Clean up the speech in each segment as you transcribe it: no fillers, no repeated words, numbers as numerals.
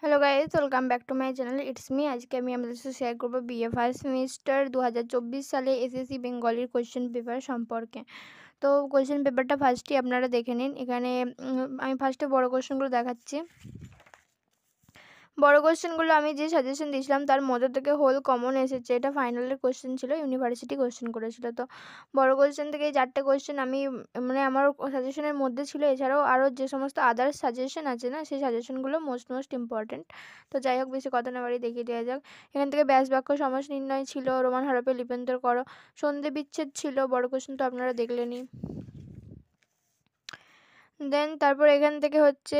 Hello guys, welcome back to my channel. It's me. আজকে আমি আপনাদের সাথে শেয়ার করবো বিএ ফার্স্ট সেমিস্টার 2024 সালে এসএসসি বেঙ্গলির কোয়েশ্চেন পেপার সম্পর্কে। তো কোয়েশ্চেন পেপারটা ফার্স্টই আপনারা দেখে নিন। এখানে আমি ফার্স্টে বড় কোয়েশ্চেনগুলো দেখাচ্ছি। বড় কোয়েশ্চেনগুলো আমি যে সাজেশন দিয়েছিলাম তার মধ্যে থেকে হোল কমন এসেছে। এটা ফাইনালের কোয়েশ্চেন ছিল, ইউনিভার্সিটি কোয়েশ্চেন করেছিল। তো বড় কোয়েশ্চেন থেকে এই 4টে কোয়েশ্চেন আমি মানে আমার সাজেশনের মধ্যে ছিল। এছাড়াও আরও যে সমস্ত আদার্স সাজেশন আছে না, সেই সাজেশনগুলো মোস্ট ইম্পর্ট্যান্ট। তো যাই হোক, বেশি কথা না বাড়িয়ে দেখিয়ে দেওয়া যাক। এখান থেকে ব্যাস বাক্য সমাস নির্ণয় ছিল, রোমান হরফে লিপ্যান্তর করো, সন্ধি বিচ্ছেদ ছিল। বড় কোয়েশ্চেন তো আপনারা দেখলেনই। দেন তারপর এখান থেকে হচ্ছে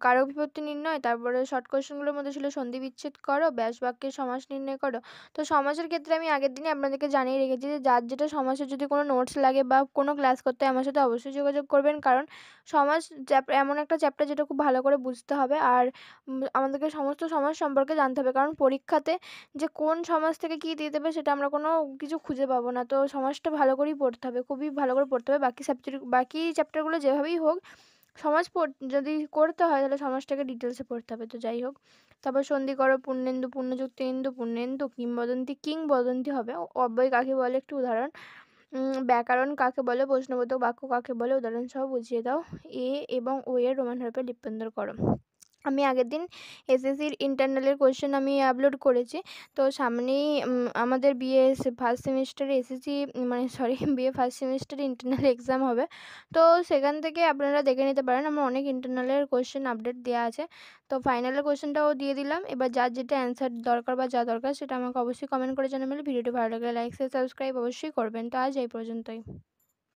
কারক বিভক্তি নির্ণয়। তারপরে শর্ট কোয়েশ্চেনগুলোর মধ্যে ছিল সন্ধি বিচ্ছেদ করো, ব্যাস বাক্যের সমাস নির্ণয় করো। তো সমাসের ক্ষেত্রে আমি আগের দিনই আপনাদেরকে জানিয়ে রেখেছি যে যার যেটা সমাসের যদি কোনো নোটস লাগে বা কোনো ক্লাস করতে হয় আমার সাথে অবশ্যই যোগাযোগ করবেন, কারণ সমাস এমন একটা চ্যাপ্টার যেটা খুব ভালো করে বুঝতে হবে। আর আমাদেরকে সমস্ত সমাস সম্পর্কে জানতে হবে, কারণ পরীক্ষাতে যে কোন সমাস থেকে কী দিয়ে দেবে সেটা আমরা কোনো কিছু খুঁজে পাবো না। তো সমাসটা ভালো করেই পড়তে হবে, খুবই ভালো করে পড়তে হবে। বাকি চ্যাপ্টারগুলো যেভাবেই হোক, সমাজ যদি করতে হয় তাহলে সমাজটাকে ডিটেলসে পড়তে হবে। তো যাই হোক, তারপর সন্ধি করো, পূর্ণেন্দু, পূর্ণযুক্ত ইন্দু, পূর্ণেন্দু, কিংবদন্তি, কিংবদন্তি হবে। অব্যয় কাকে বলে একটু উদাহরণ, ব্যাকরণ কাকে বলে, প্রশ্নবোধক বাক্য কাকে বলে উদাহরণ সহ বুঝিয়ে দাও। এ এবং ও এর রোমান হরফে লিপ্যান্তর করো। আমি আগের দিন এসএসসির ইন্টারনালের কোয়েশ্চেন আমি আপলোড করেছি। তো সামনেই আমাদের বিএ ফার্স্ট সেমিস্টারে এসএসসি মানে সরি বিএ ফার্স্ট সেমিস্টারে ইন্টারনাল এক্সাম হবে। তো সেখান থেকে আপনারা দেখে নিতে পারেন, আমার অনেক ইন্টারনালের কোয়েশ্চেন আপডেট দেওয়া আছে। তো ফাইনালের কোয়েশ্চেনটাও দিয়ে দিলাম। এবার যার যেটা অ্যান্সার দরকার বা যা দরকার সেটা আমাকে অবশ্যই কমেন্ট করে জানাবেন। ভিডিওটি ভালো লাগলে লাইক শেয়ার সাবস্ক্রাইব অবশ্যই করবেন। তো আজ এই পর্যন্তই।